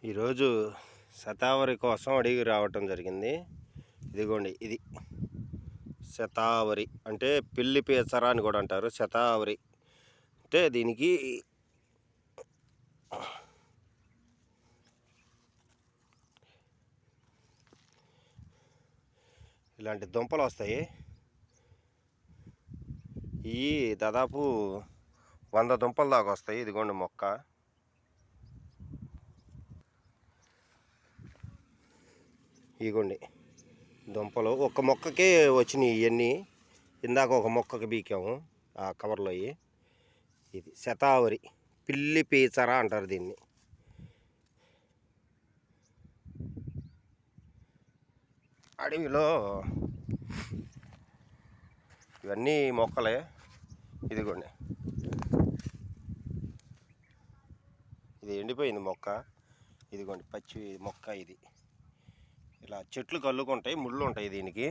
ఈరోజు శతావరి కోసం అడిగి రావటం జరిగింది. ఇదిగోండి, ఇది శతావరి అంటే పిల్లి పేసర అని కూడా అంటారు. శతావరి అంటే దీనికి ఇలాంటి దుంపలు వస్తాయి. ఇవి దాదాపు 100 దుంపల దాకా వస్తాయి. ఇదిగోండి మొక్క. ఇదిగోండి దుంపలు ఒక్క మొక్కకే వచ్చినాయి. ఇవన్నీ ఇందాక ఒక మొక్కకి బీకాము ఆ కవర్లో. ఇది శతావరి పిల్లి పేసర అంటారు దీన్ని. అడవిలో ఇవన్నీ మొక్కలే. ఇదిగోండి, ఇది ఎండిపోయింది మొక్క. ఇదిగోండి పచ్చి మొక్క. ఇది ఇలా చెట్లు కల్లుకుంటాయి, ముళ్ళు ఉంటాయి దీనికి.